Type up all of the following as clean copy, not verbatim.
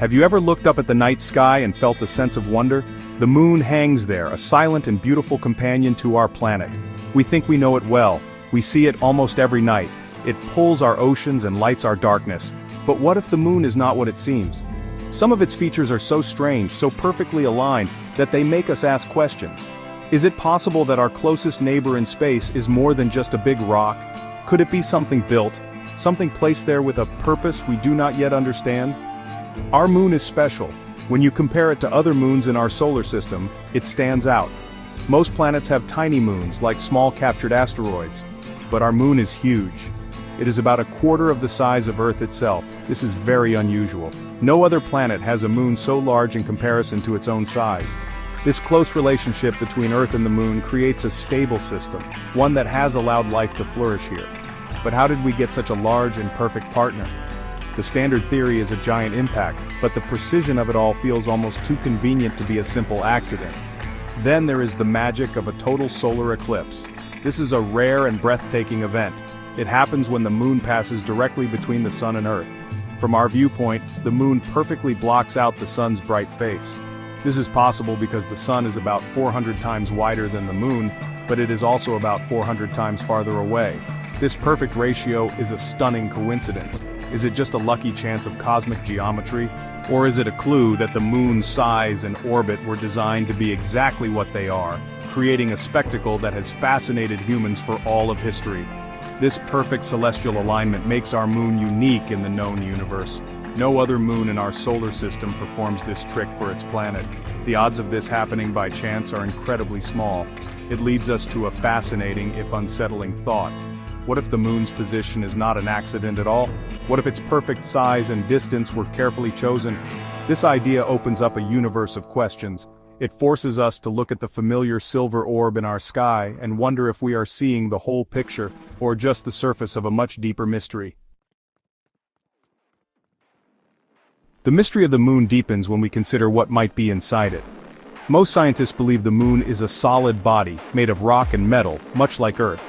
Have you ever looked up at the night sky and felt a sense of wonder? The moon hangs there, a silent and beautiful companion to our planet. We think we know it well. We see it almost every night. It pulls our oceans and lights our darkness. But what if the moon is not what it seems? Some of its features are so strange, so perfectly aligned, that they make us ask questions. Is it possible that our closest neighbor in space is more than just a big rock? Could it be something built, something placed there with a purpose we do not yet understand? Our moon is special. When you compare it to other moons in our solar system, it stands out. Most planets have tiny moons, like small captured asteroids. But our moon is huge. It is about a quarter of the size of Earth itself. This is very unusual. No other planet has a moon so large in comparison to its own size. This close relationship between Earth and the moon creates a stable system, one that has allowed life to flourish here. But how did we get such a large and perfect partner? The standard theory is a giant impact, but the precision of it all feels almost too convenient to be a simple accident. Then there is the magic of a total solar eclipse. This is a rare and breathtaking event. It happens when the moon passes directly between the sun and Earth. From our viewpoint, the moon perfectly blocks out the sun's bright face. This is possible because the sun is about 400 times wider than the moon, but it is also about 400 times farther away. This perfect ratio is a stunning coincidence. Is it just a lucky chance of cosmic geometry? Or is it a clue that the moon's size and orbit were designed to be exactly what they are, creating a spectacle that has fascinated humans for all of history? This perfect celestial alignment makes our moon unique in the known universe. No other moon in our solar system performs this trick for its planet. The odds of this happening by chance are incredibly small. It leads us to a fascinating, if unsettling, thought. What if the moon's position is not an accident at all? What if its perfect size and distance were carefully chosen? This idea opens up a universe of questions. It forces us to look at the familiar silver orb in our sky and wonder if we are seeing the whole picture, or just the surface of a much deeper mystery. The mystery of the moon deepens when we consider what might be inside it. Most scientists believe the moon is a solid body, made of rock and metal, much like Earth.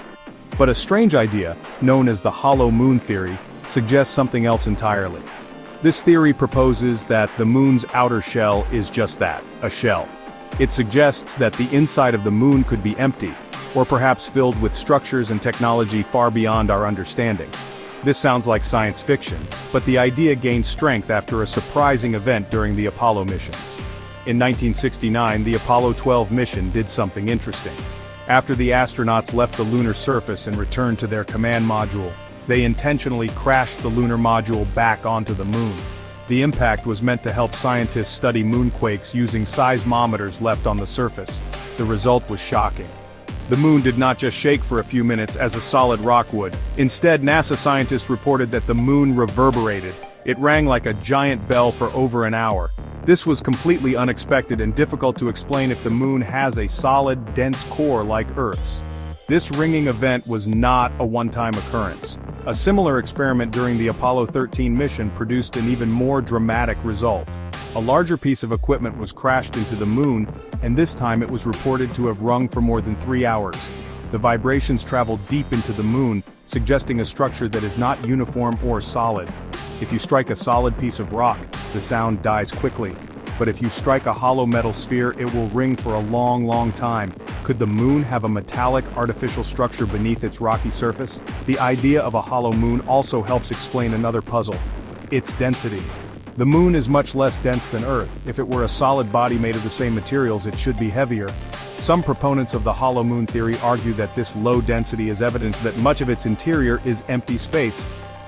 But a strange idea, known as the hollow moon theory, suggests something else entirely. This theory proposes that the moon's outer shell is just that, a shell. It suggests that the inside of the moon could be empty, or perhaps filled with structures and technology far beyond our understanding. This sounds like science fiction, but the idea gained strength after a surprising event during the Apollo missions. In 1969, the Apollo 12 mission did something interesting. After the astronauts left the lunar surface and returned to their command module, they intentionally crashed the lunar module back onto the moon. The impact was meant to help scientists study moonquakes using seismometers left on the surface. The result was shocking. The moon did not just shake for a few minutes as a solid rock would. Instead, NASA scientists reported that the moon reverberated. It rang like a giant bell for over an hour. This was completely unexpected and difficult to explain if the moon has a solid, dense core like Earth's. This ringing event was not a one-time occurrence. A similar experiment during the Apollo 13 mission produced an even more dramatic result. A larger piece of equipment was crashed into the moon, and this time it was reported to have rung for more than 3 hours. The vibrations traveled deep into the moon, suggesting a structure that is not uniform or solid. If you strike a solid piece of rock, the sound dies quickly. But if you strike a hollow metal sphere, it will ring for a long, long time. Could the moon have a metallic, artificial structure beneath its rocky surface? The idea of a hollow moon also helps explain another puzzle: its density. The moon is much less dense than Earth. If it were a solid body made of the same materials, it should be heavier. Some proponents of the hollow moon theory argue that this low density is evidence that much of its interior is empty space.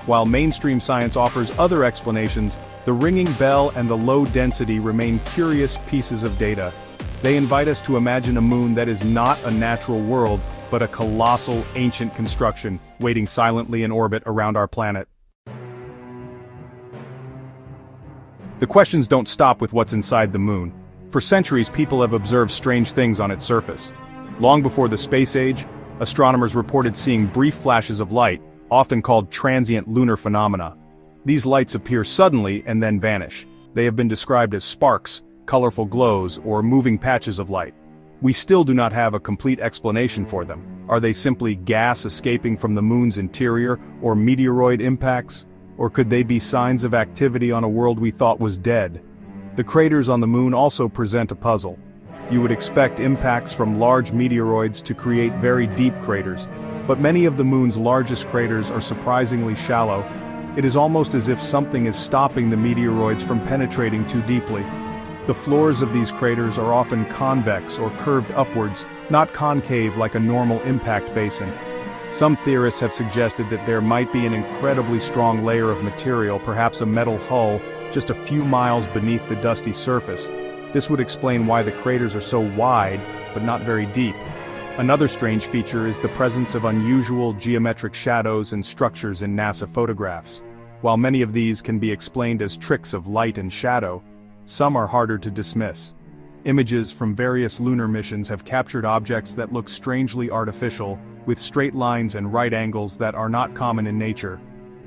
While mainstream science offers other explanations, the ringing bell and the low density remain curious pieces of data. They invite us to imagine a moon that is not a natural world, but a colossal, ancient construction, waiting silently in orbit around our planet. The questions don't stop with what's inside the moon. For centuries, people have observed strange things on its surface. Long before the space age, astronomers reported seeing brief flashes of light, often called transient lunar phenomena. These lights appear suddenly and then vanish. They have been described as sparks, colorful glows, or moving patches of light. We still do not have a complete explanation for them. Are they simply gas escaping from the moon's interior, or meteoroid impacts? Or could they be signs of activity on a world we thought was dead? The craters on the moon also present a puzzle. You would expect impacts from large meteoroids to create very deep craters, but many of the moon's largest craters are surprisingly shallow. It is almost as if something is stopping the meteoroids from penetrating too deeply. The floors of these craters are often convex or curved upwards, not concave like a normal impact basin. Some theorists have suggested that there might be an incredibly strong layer of material, perhaps a metal hull, just a few miles beneath the dusty surface. This would explain why the craters are so wide, but not very deep. Another strange feature is the presence of unusual geometric shadows and structures in NASA photographs. While many of these can be explained as tricks of light and shadow, some are harder to dismiss. Images from various lunar missions have captured objects that look strangely artificial, with straight lines and right angles that are not common in nature.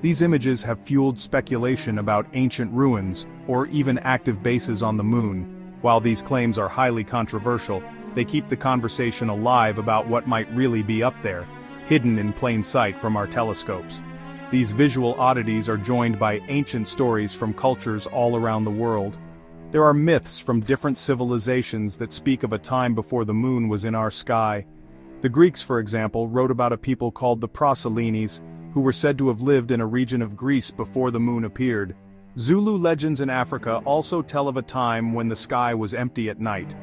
These images have fueled speculation about ancient ruins, or even active bases on the moon. While these claims are highly controversial, they keep the conversation alive about what might really be up there, hidden in plain sight from our telescopes. These visual oddities are joined by ancient stories from cultures all around the world. There are myths from different civilizations that speak of a time before the moon was in our sky. The Greeks, for example, wrote about a people called the Proselines, who were said to have lived in a region of Greece before the moon appeared. Zulu legends in Africa also tell of a time when the sky was empty at night.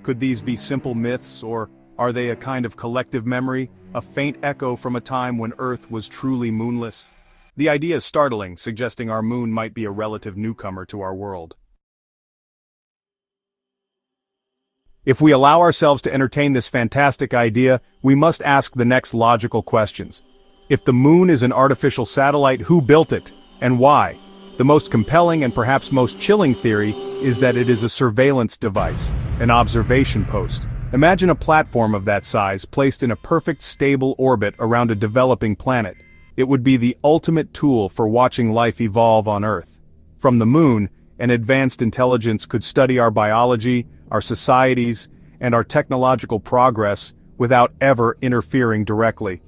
Could these be simple myths, or are they a kind of collective memory, a faint echo from a time when Earth was truly moonless? The idea is startling, suggesting our moon might be a relative newcomer to our world. If we allow ourselves to entertain this fantastic idea, we must ask the next logical questions. If the moon is an artificial satellite, who built it, and why? The most compelling and perhaps most chilling theory is that it is a surveillance device, an observation post. Imagine a platform of that size placed in a perfect stable orbit around a developing planet. It would be the ultimate tool for watching life evolve on Earth. From the moon, an advanced intelligence could study our biology, our societies, and our technological progress without ever interfering directly.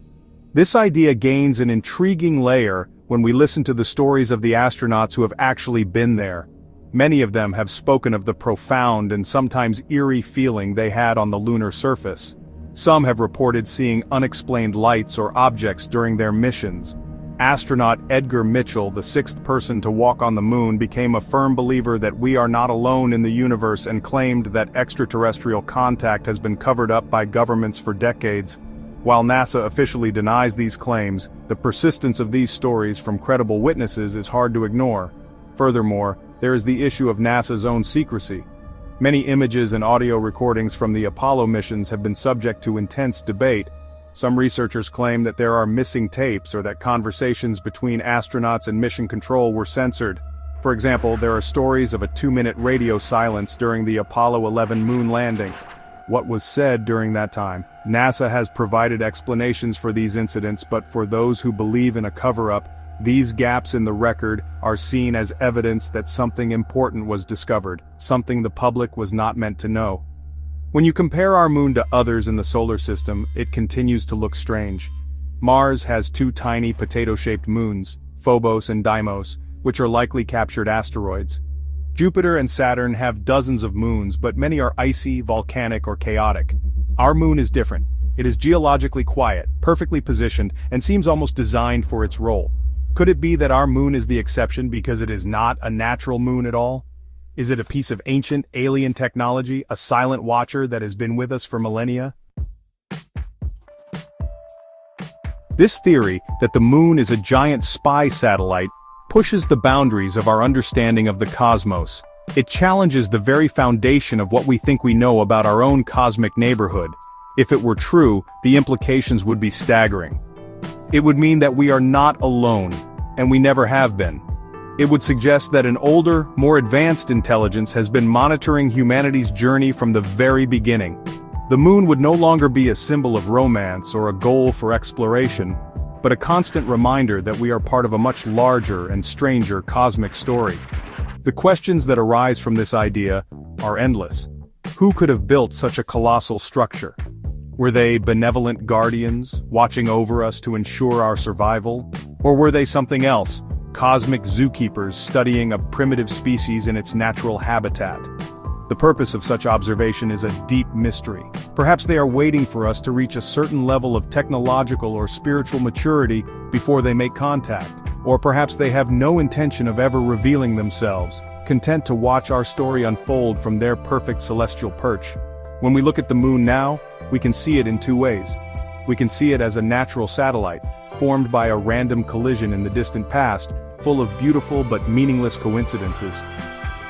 This idea gains an intriguing layer when we listen to the stories of the astronauts who have actually been there. Many of them have spoken of the profound and sometimes eerie feeling they had on the lunar surface. Some have reported seeing unexplained lights or objects during their missions. Astronaut Edgar Mitchell, the sixth person to walk on the moon, became a firm believer that we are not alone in the universe and claimed that extraterrestrial contact has been covered up by governments for decades. While NASA officially denies these claims, the persistence of these stories from credible witnesses is hard to ignore. Furthermore, there is the issue of NASA's own secrecy. Many images and audio recordings from the Apollo missions have been subject to intense debate. Some researchers claim that there are missing tapes or that conversations between astronauts and mission control were censored. For example, there are stories of a 2-minute radio silence during the Apollo 11 moon landing. What was said during that time? NASA has provided explanations for these incidents, but for those who believe in a cover-up, these gaps in the record are seen as evidence that something important was discovered, something the public was not meant to know. When you compare our moon to others in the solar system, it continues to look strange. Mars has 2 tiny potato-shaped moons, Phobos and Deimos, which are likely captured asteroids. Jupiter and Saturn have dozens of moons, but many are icy, volcanic, or chaotic. Our moon is different. It is geologically quiet, perfectly positioned, and seems almost designed for its role. Could it be that our moon is the exception because it is not a natural moon at all? Is it a piece of ancient, alien technology, a silent watcher that has been with us for millennia? This theory, that the moon is a giant spy satellite, pushes the boundaries of our understanding of the cosmos. It challenges the very foundation of what we think we know about our own cosmic neighborhood. If it were true, the implications would be staggering. It would mean that we are not alone, and we never have been. It would suggest that an older, more advanced intelligence has been monitoring humanity's journey from the very beginning. The moon would no longer be a symbol of romance or a goal for exploration, but a constant reminder that we are part of a much larger and stranger cosmic story. The questions that arise from this idea are endless. Who could have built such a colossal structure? Were they benevolent guardians, watching over us to ensure our survival? Or were they something else, cosmic zookeepers studying a primitive species in its natural habitat. The purpose of such observation is a deep mystery. Perhaps they are waiting for us to reach a certain level of technological or spiritual maturity before they make contact. Or perhaps they have no intention of ever revealing themselves, content to watch our story unfold from their perfect celestial perch. When we look at the moon now, we can see it in two ways. We can see it as a natural satellite, formed by a random collision in the distant past, full of beautiful but meaningless coincidences.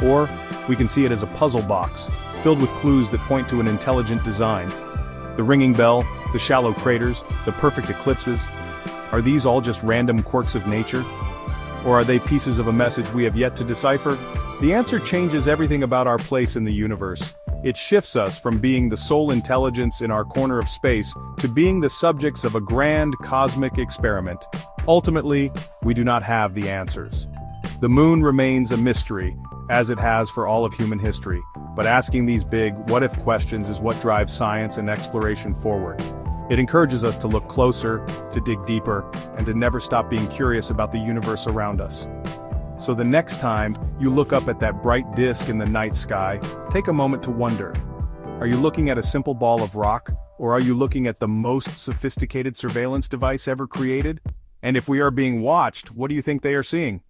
Or, we can see it as a puzzle box, filled with clues that point to an intelligent design. The ringing bell, the shallow craters, the perfect eclipses. Are these all just random quirks of nature? Or are they pieces of a message we have yet to decipher? The answer changes everything about our place in the universe. It shifts us from being the sole intelligence in our corner of space to being the subjects of a grand cosmic experiment. Ultimately, we do not have the answers. The moon remains a mystery, as it has for all of human history, but asking these big, what-if questions is what drives science and exploration forward. It encourages us to look closer, to dig deeper, and to never stop being curious about the universe around us. So the next time you look up at that bright disk in the night sky, take a moment to wonder. Are you looking at a simple ball of rock, or are you looking at the most sophisticated surveillance device ever created? And if we are being watched, what do you think they are seeing?